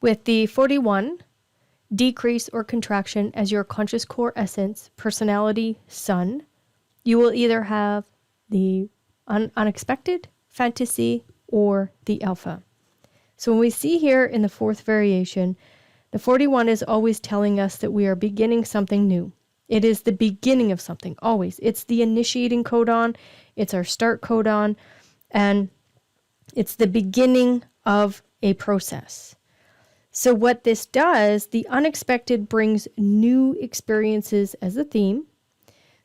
With the 41, decrease or contraction as your conscious core essence, personality, sun, you will either have the unexpected, fantasy, or the alpha. So when we see here in the fourth variation, the 41 is always telling us that we are beginning something new. It is the beginning of something, always. It's the initiating codon, it's our start codon, and it's the beginning of a process. So what this does, the unexpected brings new experiences as a theme.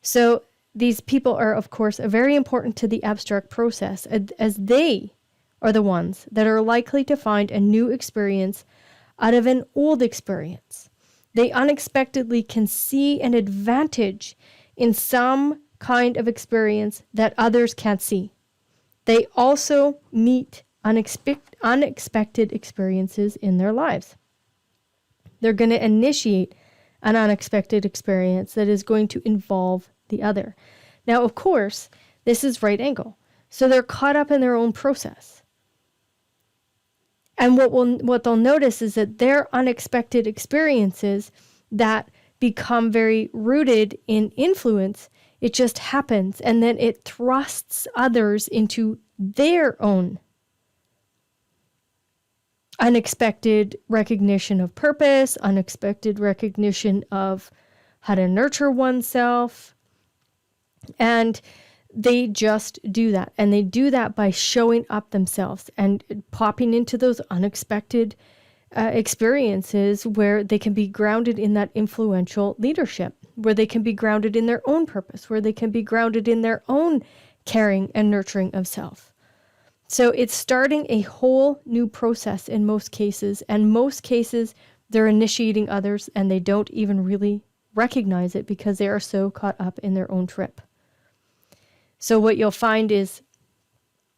So these people are, of course, very important to the abstract process, as they are the ones that are likely to find a new experience out of an old experience. They unexpectedly can see an advantage in some kind of experience that others can't see. They also meet unexpected experiences in their lives. They're going to initiate an unexpected experience that is going to involve the other. Now, of course, this is right angle. So they're caught up in their own process. And what they'll notice is that their unexpected experiences that become very rooted in influence, it just happens, and then it thrusts others into their own unexpected recognition of purpose, unexpected recognition of how to nurture oneself. And they just do that. And they do that by showing up themselves and popping into those unexpected experiences where they can be grounded in that influential leadership, where they can be grounded in their own purpose, where they can be grounded in their own caring and nurturing of self. So it's starting a whole new process in most cases, and most cases they're initiating others and they don't even really recognize it because they are so caught up in their own trip. So what you'll find is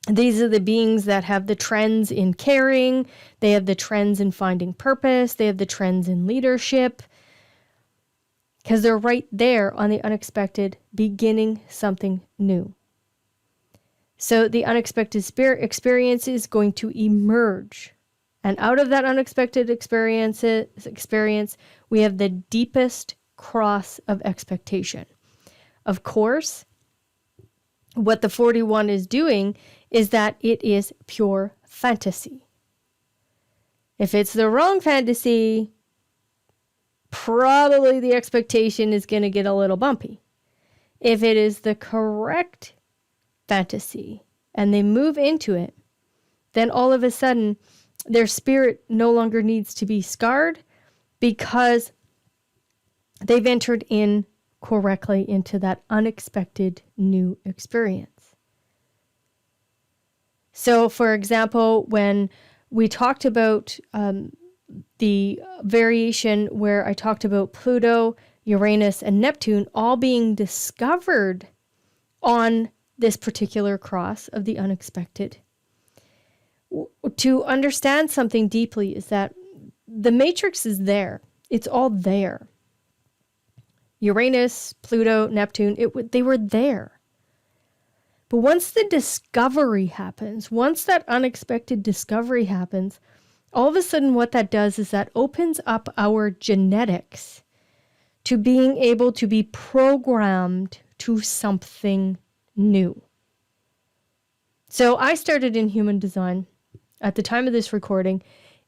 these are the beings that have the trends in caring, they have the trends in finding purpose, they have the trends in leadership, because they're right there on the unexpected, beginning something new. So the unexpected experience is going to emerge. And out of that unexpected experience, we have the deepest cross of expectation. Of course, what the 41 is doing is that it is pure fantasy. If it's the wrong fantasy, probably the expectation is going to get a little bumpy. If it is the correct fantasy and they move into it, then all of a sudden their spirit no longer needs to be scarred because they've entered in correctly into that unexpected new experience. So, for example, when we talked about the variation where I talked about Pluto, Uranus, and Neptune all being discovered on this particular cross of the unexpected, to understand something deeply is that the matrix is there. It's all there. Uranus, Pluto, Neptune, they were there. But once the discovery happens, once that unexpected discovery happens, all of a sudden what that does is that opens up our genetics to being able to be programmed to something new. So I started in human design at the time of this recording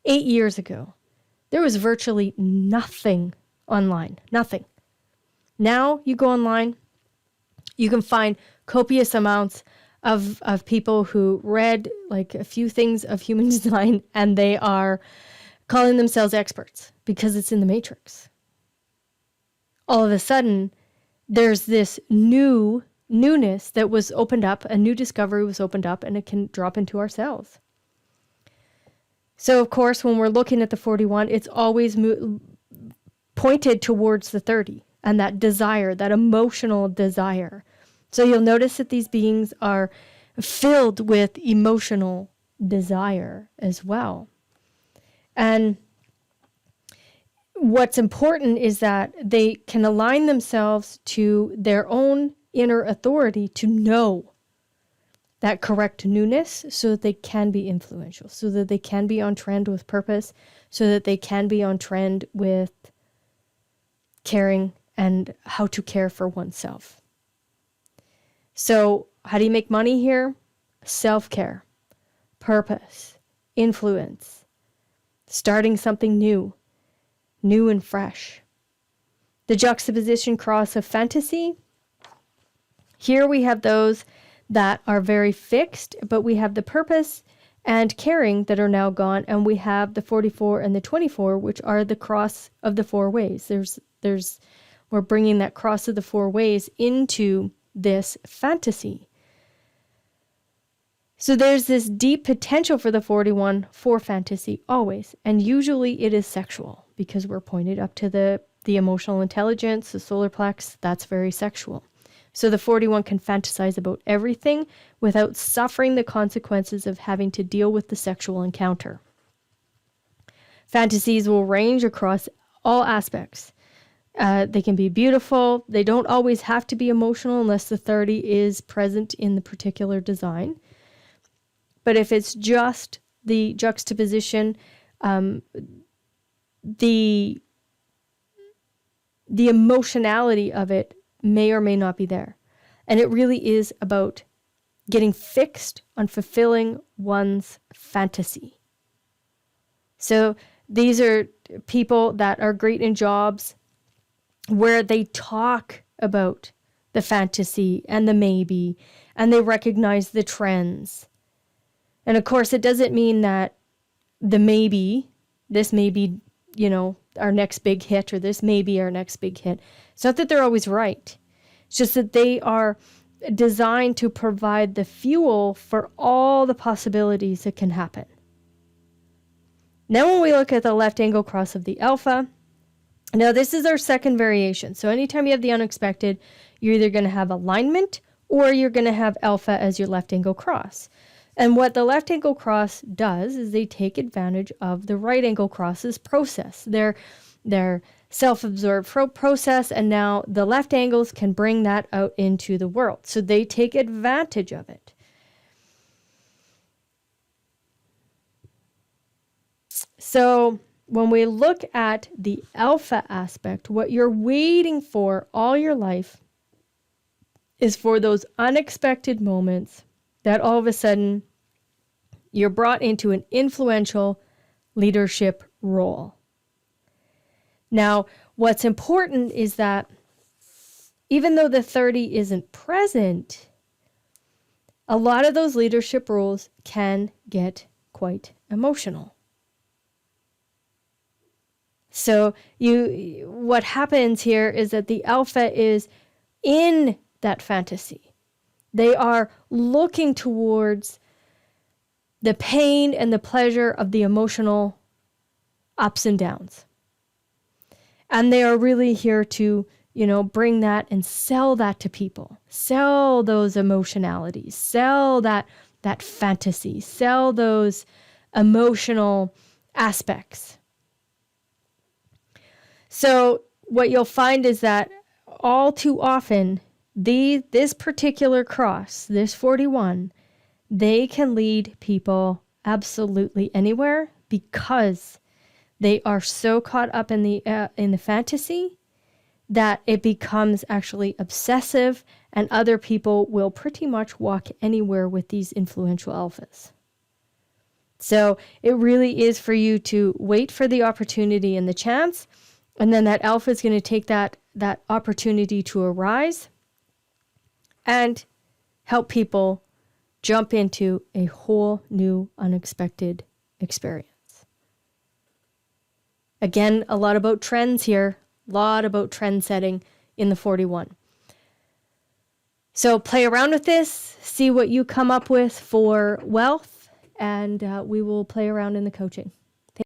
8 years ago. There was virtually nothing online, nothing. Now you go online, you can find copious amounts of people who read like a few things of human design and they are calling themselves experts because it's in the matrix. All of a sudden, there's this newness that was opened up, a new discovery was opened up, and it can drop into our cells. So, of course, when we're looking at the 41, it's always pointed towards the 30 and that desire, that emotional desire. So you'll notice that these beings are filled with emotional desire as well. And what's important is that they can align themselves to their own inner authority to know that correct newness so that they can be influential, so that they can be on trend with purpose, so that they can be on trend with caring and how to care for oneself. So how do you make money here? Self-care, purpose, influence, starting something new and fresh. The juxtaposition cross of fantasy. Here we have those that are very fixed, but we have the purpose and caring that are now gone, and we have the 44 and the 24, which are the cross of the four ways. We're bringing that cross of the four ways into this fantasy. So there's this deep potential for the 41 for fantasy always, and usually it is sexual because we're pointed up to the emotional intelligence, the solar plex, that's very sexual. So the 41 can fantasize about everything without suffering the consequences of having to deal with the sexual encounter. Fantasies will range across all aspects. They can be beautiful. They don't always have to be emotional unless the 30 is present in the particular design. But if it's just the juxtaposition, the emotionality of it may or may not be there. And it really is about getting fixed on fulfilling one's fantasy. So these are people that are great in jobs where they talk about the fantasy and the maybe, and they recognize the trends. And of course, it doesn't mean that this may be, our next big hit, or this may be our next big hit. It's not that they're always right. It's just that they are designed to provide the fuel for all the possibilities that can happen. Now, when we look at the left angle cross of the alpha, now this is our second variation. So anytime you have the unexpected, you're either going to have alignment or you're going to have alpha as your left angle cross. And what the left angle cross does is they take advantage of the right angle cross's process, their self-absorbed process, and now the left angles can bring that out into the world. So they take advantage of it. So when we look at the alpha aspect, what you're waiting for all your life is for those unexpected moments that all of a sudden you're brought into an influential leadership role. Now, what's important is that even though the 30 isn't present, a lot of those leadership roles can get quite emotional. So what happens here is that the alpha is in that fantasy. They are looking towards the pain and the pleasure of the emotional ups and downs. And they are really here to, bring that and sell that to people. Sell those emotionalities. Sell that fantasy. Sell those emotional aspects. So what you'll find is that all too often, this particular cross, this 41, they can lead people absolutely anywhere because they are so caught up in the fantasy that it becomes actually obsessive, and other people will pretty much walk anywhere with these influential alphas. So it really is for you to wait for the opportunity and the chance, and then that alpha is going to take that opportunity to arise and help people jump into a whole new unexpected experience. Again, a lot about trends here, a lot about trend setting in the 41. So play around with this, see what you come up with for wealth, and we will play around in the coaching.